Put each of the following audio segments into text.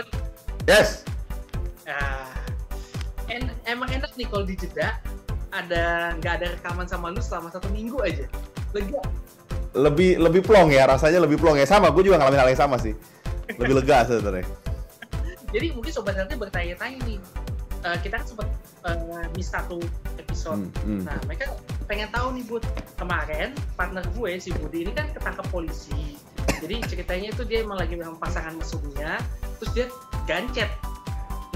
Bud. Yes. Nah, emang enak nih kalau dijeda nggak ada rekaman sama lu selama 1 minggu aja. Lega. Lebih plong ya, rasanya lebih plong ya. Sama, gue juga ngalamin hal yang sama sih. Lebih lega sebenarnya. Jadi mungkin Sobat Healthy bertanya-tanya nih, kita kan sempat miss 1 episode. Nah, mereka pengen tahu nih, Bud. Kemarin partner gue si Budi ini kan ketangkep polisi. Jadi ceritanya itu dia emang lagi memang pasangan mesumnya, terus dia gancet.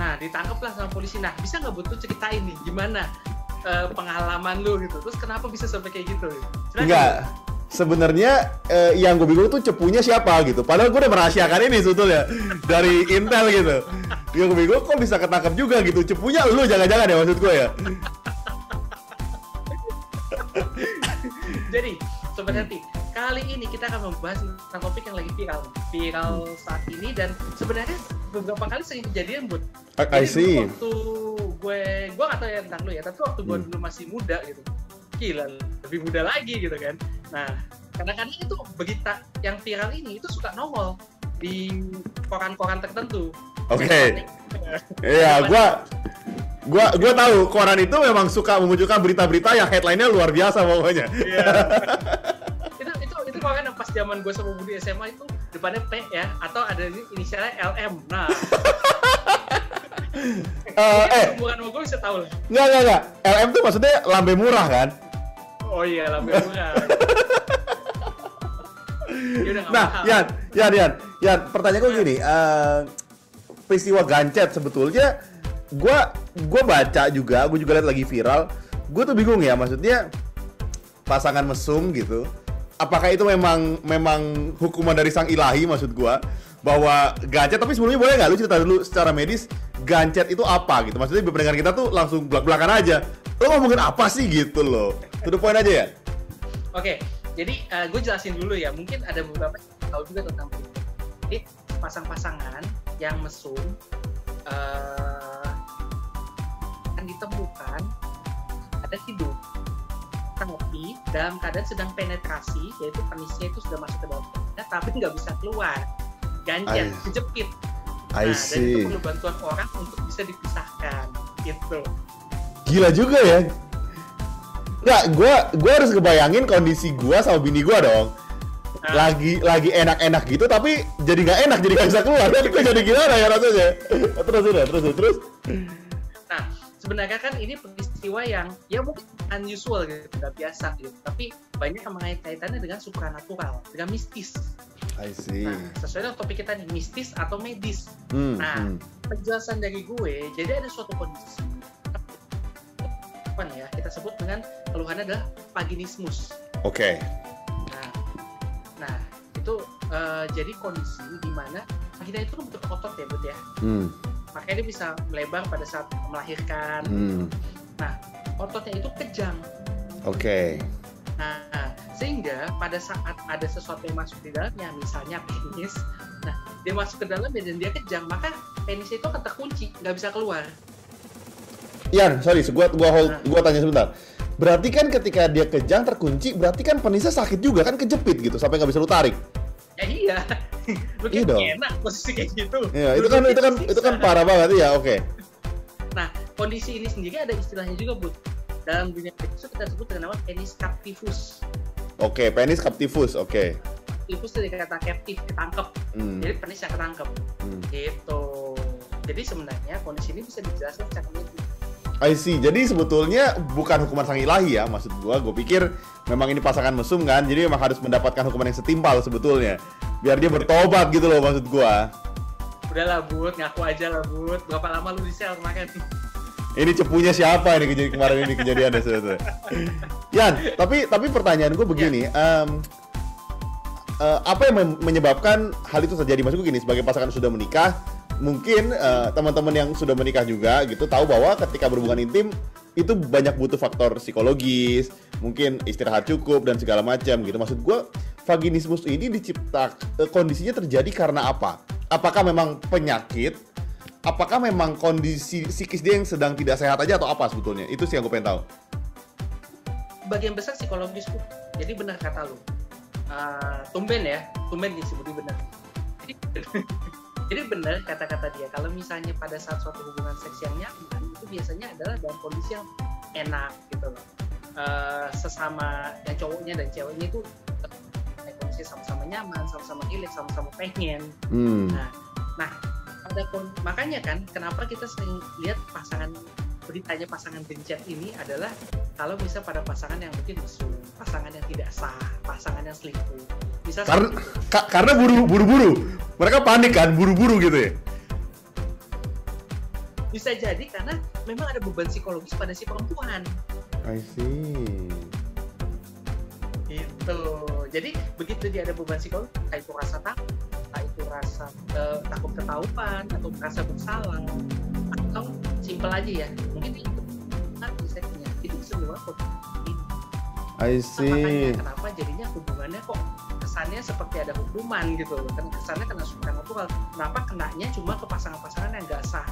Nah, ditangkap lah sama polisi. Nah, bisa nggak Bud tuh ceritain nih gimana pengalaman lu gitu? Terus kenapa bisa sampai kayak gitu? Enggak. Sebenarnya yang gue bingung tuh cepunya siapa gitu. Padahal gue udah merahasiakan ini sebetulnya dari Intel gitu. Yang gue bingung kok bisa ketangkap juga gitu. Cepunya lu jangan-jangan ya maksud gue ya. Jadi, Sobat Healthy, kali ini kita akan membahas tentang topik yang lagi viral saat ini dan sebenarnya beberapa kali sering kejadian, Bud. I see. Waktu gue nggak tahu ya tentang lu ya, tapi waktu gue dulu masih muda gitu, gila, lebih muda lagi gitu kan. Nah, kadang-kadang itu berita yang viral ini itu suka nongol di koran-koran tertentu. Oke. Iya, gua tahu koran itu memang suka memunculkan berita-berita yang headline-nya luar biasa pokoknya. Iya. itu koran yang pas zaman gue sama Budi SMA itu depannya P ya, atau ada inisialnya LM. Nah. Bukan gue bisa tahu lah. Enggak. LM tuh maksudnya lambe murah kan? Oh iya, lambe murah. Nah, Yan, pertanyaanku gini, peristiwa gancet sebetulnya gue baca juga, gue juga lihat lagi viral. Gue tuh bingung ya, maksudnya pasangan mesum gitu. Apakah itu memang hukuman dari sang ilahi maksud gue bahwa gancet? Tapi sebelumnya boleh nggak lu cerita dulu secara medis gancet itu apa gitu? Maksudnya pendengar kita tuh langsung belak-belakan aja. Lo ngomongin apa sih gitu loh? To the point aja ya. Oke, jadi gue jelasin dulu ya. Mungkin ada beberapa yang tahu juga tentang itu. Jadi pasang-pasangan yang mesum akan ditemukan ada hidup, tapi dalam keadaan sedang penetrasi, yaitu penisnya itu sudah masuk ke dalam perutnya, tapi nggak bisa keluar, gancet, kejepit. Nah, dan itu perlu bantuan orang untuk bisa dipisahkan, gitu. Gila juga ya. Nggak, gue harus kebayangin kondisi gue sama bini gue dong. Lagi enak-enak gitu, tapi jadi nggak enak, jadi nggak bisa keluar. Jadi gue jadi gimana ya rasanya? Terus. Nah, sebenarnya kan ini peristiwa yang ya mungkin unusual gitu, nggak biasa gitu. Tapi banyak yang kaitannya dengan supranatural, dengan mistis. I see. Nah, sesuai dengan topik kita nih, mistis atau medis. Penjelasan dari gue, jadi ada suatu kondisi apa ya, kita sebut dengan keluhannya adalah vaginismus. Oke. Nah, itu jadi kondisi di mana vagina itu kan bentuk otot ya, Bud ya. Makanya dia bisa melebar pada saat melahirkan. Nah, ototnya itu kejang. Oke. Nah, sehingga pada saat ada sesuatu yang masuk di dalamnya, misalnya penis, nah dia masuk ke dalamnya dan dia kejang, maka penis itu akan terkunci, nggak bisa keluar. Yan, sorry, gua tanya sebentar. Berarti kan ketika dia kejang terkunci, berarti kan penisnya sakit juga kan, kejepit gitu sampai nggak bisa lu tarik. Ya iya. Lu kayak enak posisi kayak gitu. Iya, itu kan parah banget ya, oke. Nah, kondisi ini sendiri ada istilahnya juga, Bud. Dalam dunia medis kita sebut dengan nama penis captivus. Oke, penis captivus, oke. Captivus dari kata captive, ketangkep. Jadi penis yang ketangkep. Gitu. Jadi sebenarnya kondisi ini bisa dijelaskan secara medis. I see. Jadi sebetulnya bukan hukuman sang ilahi ya, maksud gue pikir memang ini pasangan mesum kan, jadi memang harus mendapatkan hukuman yang setimpal sebetulnya, biar dia bertobat gitu loh maksud gue. Udahlah Bud, ngaku aja lah Bud, berapa lama lu di sel kemarin? Ini cepunya siapa ini kemarin ini kejadiannya sebetulnya. Yan, tapi pertanyaan gue begini, apa yang menyebabkan hal itu terjadi? Maksud gue gini, sebagai pasangan sudah menikah, mungkin teman-teman yang sudah menikah juga gitu tahu bahwa ketika berhubungan intim itu banyak butuh faktor psikologis, mungkin istirahat cukup dan segala macam gitu. Maksud gue, vaginismus ini kondisinya terjadi karena apa? Apakah memang penyakit? Apakah memang kondisi psikis dia yang sedang tidak sehat aja atau apa sebetulnya? Itu sih yang gue pengen tahu. Bagian besar psikologis Bu. Jadi benar kata lu. Tumben nih si Budi benar. Jadi Jadi benar kata-kata dia, kalau misalnya pada saat suatu hubungan seks yang nyaman itu biasanya adalah dalam kondisi yang enak gitu loh. Sesama yang cowoknya dan ceweknya itu kondisi sama-sama nyaman, sama-sama rileks, sama-sama pengen. Nah makanya kan kenapa kita sering lihat beritanya pasangan gencet ini adalah kalau bisa pada pasangan yang mungkin mesum, pasangan yang tidak sah, pasangan yang selingkuh. Bisa karena buru-buru. Mereka panik kan, buru-buru gitu ya. Bisa jadi karena memang ada beban psikologis pada si perempuan. I see. Gitu. Jadi begitu dia ada beban psikologis, entah itu rasa takut, entah itu rasa takut ketahuan atau merasa bersalah, atau simpel aja ya, mungkin itu seksnya itu bisa menyebabkan I see. Makanya kenapa jadinya hubungannya kok kesannya seperti ada hukuman gitu loh. Kesannya kena supernatural. Kenapa kenanya cuma ke pasangan-pasangan yang nggak sah?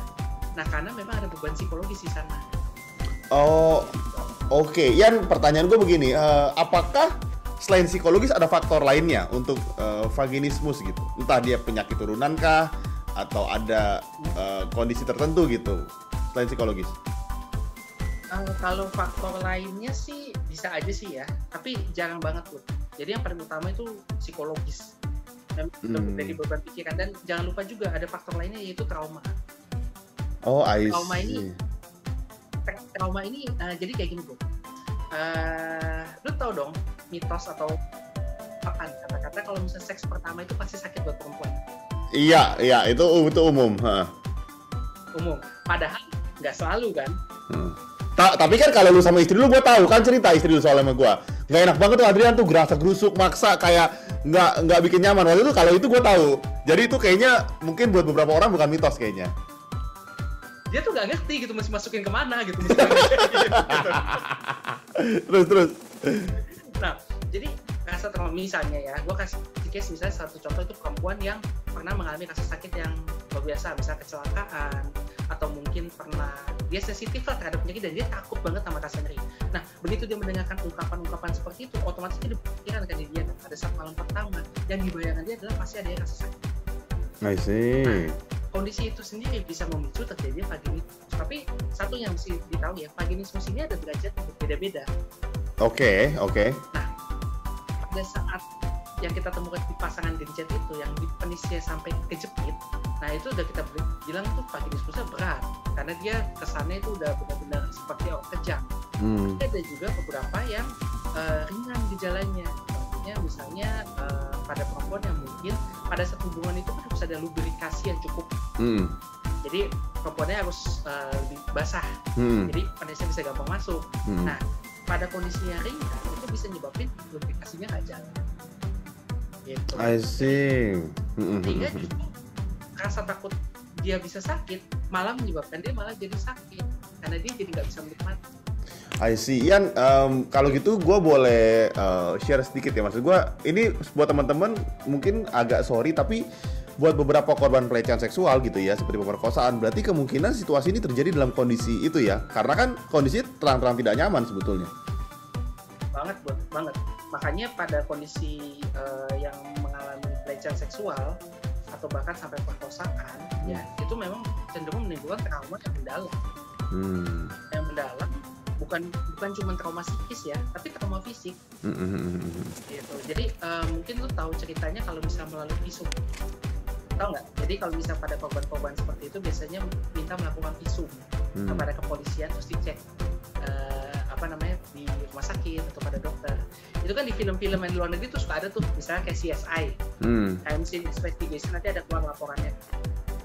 Nah karena memang ada beban psikologis di sana. Oh, oke. Yan, pertanyaan gue begini, apakah selain psikologis ada faktor lainnya untuk vaginismus gitu? Entah dia penyakit turunan kah, atau ada kondisi tertentu gitu, selain psikologis? Kalau faktor lainnya sih bisa aja sih ya, tapi jarang banget tuh. Jadi yang paling utama itu psikologis, dari beban pikiran, dan jangan lupa juga ada faktor lainnya yaitu trauma. Oh, I see. Trauma ini jadi kayak gini bro. Lu tau dong mitos atau apa kata-kata kalau misalnya seks pertama itu pasti sakit buat perempuan. Iya, itu umum. Umum. Padahal nggak selalu kan. Tapi kan kalau lu sama istri lu, gue tahu kan cerita istri lu soal sama gue. Nggak enak banget tuh Adrian tuh, gerasa gerusuk, maksa, kayak nggak bikin nyaman. Waktu itu kalau itu gue tahu. Jadi itu kayaknya mungkin buat beberapa orang bukan mitos kayaknya. Dia tuh nggak ngerti gitu, mesti masukin kemana gitu. Terus. Nah, jadi rasa trauma misalnya ya, gue kasih case misalnya satu contoh itu perempuan yang pernah mengalami rasa sakit yang luar biasa, misalnya kecelakaan, atau mungkin pernah dia sensitif lah terhadap penyakit dan dia takut banget sama rasa nyeri. Nah, begitu dia mendengarkan ungkapan-ungkapan seperti itu, otomatis dia berpikiran kan dia kan pada saat malam pertama yang dibayangkan dia adalah pasti ada rasa sakit. I see. Nah, kondisi itu sendiri bisa memicu terjadinya vaginismus. Tapi satu yang mesti ditahu ya, vaginismus ini ada derajat yang berbeda-beda. Oke. Nah, pada saat yang kita temukan di pasangan gencet itu, yang di penisnya sampai kejepit, nah itu udah kita bilang tuh vaginismusnya berat, karena dia kesannya itu udah benar-benar seperti orang kejang. Ada juga beberapa yang ringan gejalanya. Misalnya pada perempuan yang mungkin pada saat hubungan itu kan harus ada lubrikasi yang cukup. Jadi perempuannya harus lebih basah. Jadi penisnya bisa gampang masuk. Nah, pada kondisi yang ringan itu bisa nyebabin lubrikasinya nggak jalan. Gitu. I see. Sehingga justru rasa takut dia bisa sakit malah menyebabkan dia malah jadi sakit karena dia jadi nggak bisa menikmati. I see. Ian, kalau gitu gue boleh share sedikit ya, maksud gue ini buat teman-teman mungkin agak sorry, tapi buat beberapa korban pelecehan seksual gitu ya, seperti pemerkosaan, berarti kemungkinan situasi ini terjadi dalam kondisi itu ya, karena kan kondisi terang-terang tidak nyaman sebetulnya. Banget. Makanya pada kondisi yang mengalami pelecehan seksual atau bahkan sampai perkosaan, ya itu memang cenderung menimbulkan trauma yang mendalam. Yang mendalam bukan cuma trauma psikis ya, tapi trauma fisik. Gitu. Jadi mungkin lu tahu ceritanya kalau bisa melalui visum. Tahu nggak? Jadi kalau bisa pada korban-korban seperti itu biasanya minta melakukan visum kepada kepolisian, terus dicek di rumah sakit atau pada dokter. Itu kan di film-film yang di luar negeri tuh suka ada tuh, misalnya kayak CSI, Crime Scene Investigation, nanti ada keluar laporannya.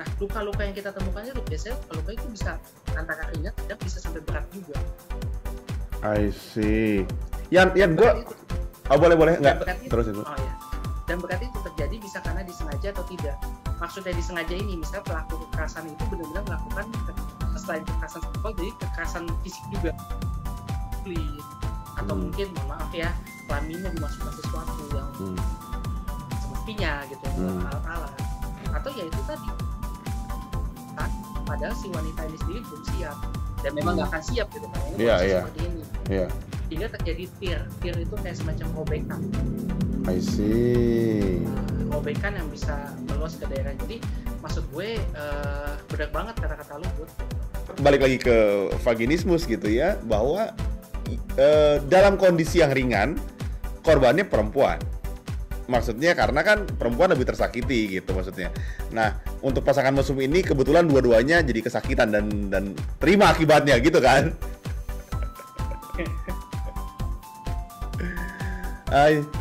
Nah, luka-luka yang kita temukan itu biasanya luka itu bisa antara ringan dan bisa sampai berat juga. I see. Yan gue boleh nggak? Terus itu. Oh ya. Dan berat itu terjadi bisa karena disengaja atau tidak. Maksudnya disengaja ini, misalnya pelaku kekerasan itu benar-benar melakukan selain kekerasan seksual, jadi kekerasan fisik juga. Atau mungkin maaf ya, kelaminnya dimasukkan sesuatu yang semestinya gitu, alat-alat. Atau ya itu tadi, padahal si wanita ini sendiri belum siap dan memang nggak akan siap gitu kan, ini seperti ini. Sehingga terjadi tear itu kayak semacam robekan. I see. Robekan yang bisa meluas ke daerah. Jadi maksud gue benar banget kata-kata lu, Bud. Balik lagi ke vaginismus gitu ya, bahwa dalam kondisi yang ringan korbannya perempuan. Maksudnya karena kan perempuan lebih tersakiti gitu maksudnya. Nah, untuk pasangan mesum ini kebetulan dua-duanya jadi kesakitan dan terima akibatnya gitu kan.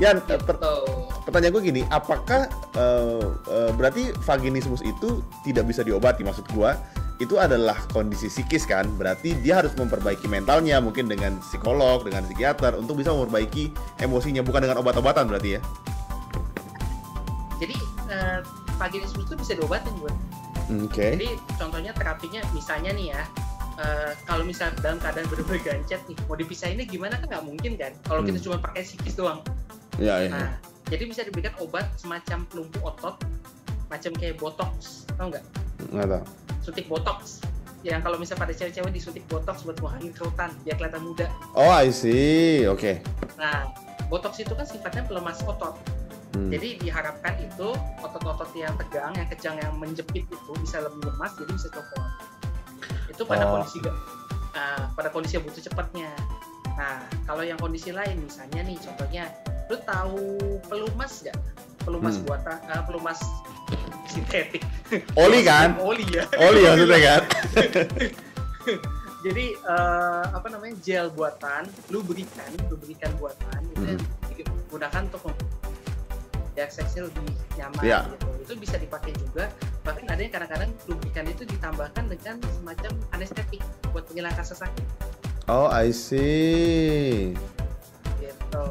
Yan, pertanyaan gue gini, apakah berarti vaginismus itu tidak bisa diobati? Maksud gue, itu adalah kondisi psikis kan, berarti dia harus memperbaiki mentalnya mungkin dengan psikolog, dengan psikiater untuk bisa memperbaiki emosinya, bukan dengan obat-obatan berarti ya? Jadi vaginismus itu bisa diobatin, Bud. Okay. Jadi contohnya terapinya misalnya nih ya, kalau misal dalam keadaan benar-benar gancet nih, mau dipisahinnya gimana kan nggak mungkin kan, kalau kita cuma pakai psikis doang. Ya. Nah, jadi bisa diberikan obat semacam pelumpuh otot, macam kayak botox, tau nggak? Nggak tahu. Suntik botox. Yang kalau misal pada cewek-cewek disuntik botox buat mengurangi kerutan, biar kelihatan muda. Oh, I see. Oke. Nah, botox itu kan sifatnya pelemas otot. Jadi diharapkan itu otot-otot yang tegang, yang kejang, yang menjepit itu bisa lebih lemas, jadi bisa copot. Itu pada kondisi yang butuh cepatnya. Nah, kalau yang kondisi lain, misalnya nih, contohnya, lu tahu pelumas nggak? Pelumas buatan, pelumas sintetik. Oli kan? Oli ya. Oli maksudnya kan? Jadi gel buatan, lubrikan buatan itu digunakan untuk biar seksnya lebih nyaman gitu. Itu bisa dipakai juga. Bahkan ada yang kadang-kadang lubrikan itu ditambahkan dengan semacam anestetik buat menghilangkan rasa sakit. Oh, I see. Gitu.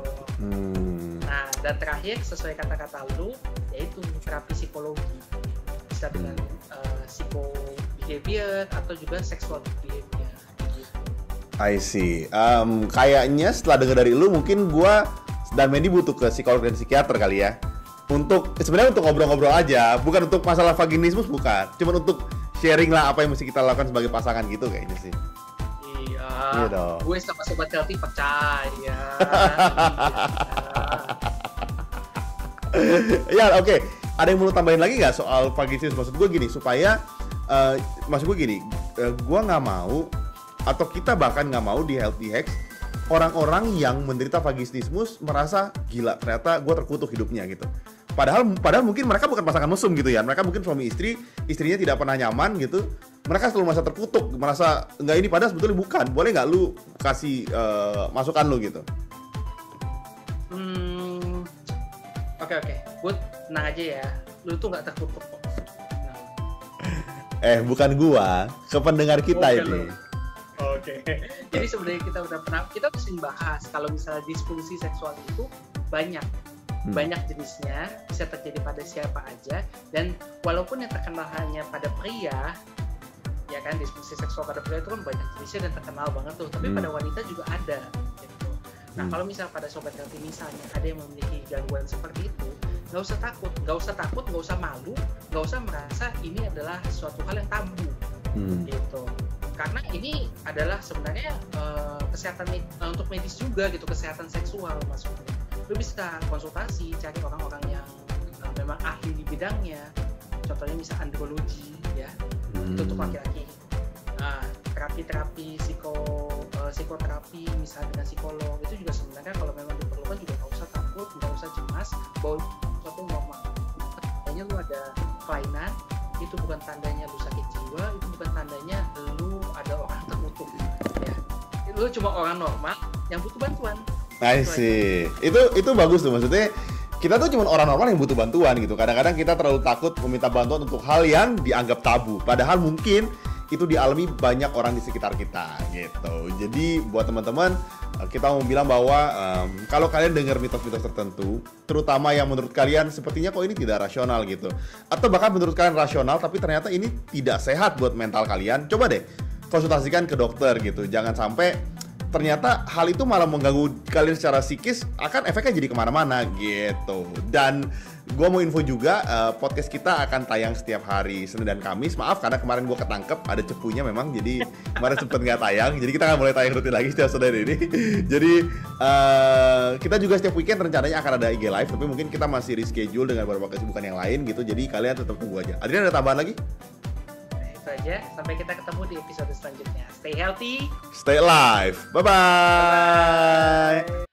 Nah, dan terakhir sesuai kata-kata lu, yaitu terapi psikologi. Bisa dengan psiko behavior atau juga sexual behavior. Gitu. I see. Kayaknya setelah dengar dari lu, mungkin gua dan Mendy butuh ke psikolog dan psikiater kali ya. Sebenarnya untuk ngobrol-ngobrol aja, bukan untuk masalah vaginismus, bukan. Cuma untuk sharing lah apa yang mesti kita lakukan sebagai pasangan gitu kayaknya sih. Iya dong. Gue sama Sobat Healthy percaya. Ya, oke. Ada yang mau tambahin lagi nggak soal vaginismus? Maksud gue gini, supaya gue nggak mau, atau kita bahkan nggak mau di Healthy Hacks orang-orang yang menderita vaginismus merasa gila, ternyata gue terkutuk hidupnya gitu. Padahal mungkin mereka bukan pasangan mesum gitu ya. Mereka mungkin suami istri, istrinya tidak pernah nyaman gitu. Mereka selalu merasa terkutuk, merasa enggak, ini padahal sebetulnya bukan. Boleh nggak lu kasih masukan lu gitu? Oke. Bud, tenang aja ya. Lu tuh nggak terkutuk kok. Bukan gua, ke pendengar kita ini. Oke. Jadi sebenarnya kita sering bahas kalau misalnya disfungsi seksual itu banyak jenisnya, bisa terjadi pada siapa aja, dan walaupun yang terkenal hanya pada pria, ya kan, disfungsi seksual pada pria itu kan banyak jenisnya dan terkenal banget tuh, tapi pada wanita juga ada gitu. Nah, kalau misalnya pada Sobat Healthy misalnya ada yang memiliki gangguan seperti itu, nggak usah takut, nggak usah malu, nggak usah merasa ini adalah suatu hal yang tabu gitu. Karena ini adalah sebenarnya kesehatan untuk medis juga gitu, kesehatan seksual maksudnya. Lu bisa konsultasi, cari orang-orang yang memang ahli di bidangnya. Contohnya misal andrologi ya, itu untuk laki-laki. Terapi psikoterapi misalnya dengan psikolog itu juga sebenarnya kalau memang diperlukan juga nggak usah takut, nggak usah cemas, bahwa suatu normal. Tandanya lu ada kelainan, itu bukan tandanya lu sakit jiwa, itu bukan tandanya lu ada orang terkutuk ya. Lu cuma orang normal yang butuh bantuan. I see. Itu bagus tuh, maksudnya kita tuh cuma orang normal yang butuh bantuan gitu. Kadang-kadang kita terlalu takut meminta bantuan untuk hal yang dianggap tabu, padahal mungkin itu dialami banyak orang di sekitar kita gitu. Jadi buat teman-teman, kita mau bilang bahwa kalau kalian dengar mitos-mitos tertentu, terutama yang menurut kalian sepertinya kok ini tidak rasional gitu, atau bahkan menurut kalian rasional tapi ternyata ini tidak sehat buat mental kalian, coba deh konsultasikan ke dokter gitu. Jangan sampai ternyata hal itu malah mengganggu kalian secara psikis, akan efeknya jadi kemana-mana gitu. Dan gue mau info juga, podcast kita akan tayang setiap hari Senin dan Kamis. Maaf karena kemarin gue ketangkep ada cepunya memang, jadi kemarin sempet nggak tayang. Jadi kita akan mulai tayang rutin lagi setiap Senin ini. Jadi kita juga setiap weekend rencananya akan ada IG live, tapi mungkin kita masih reschedule dengan beberapa kesibukan yang lain gitu. Jadi kalian tetap tunggu aja. Adrian, ada tambahan lagi? Itu aja. Sampai kita ketemu di episode selanjutnya. Stay healthy, stay alive. Bye-bye.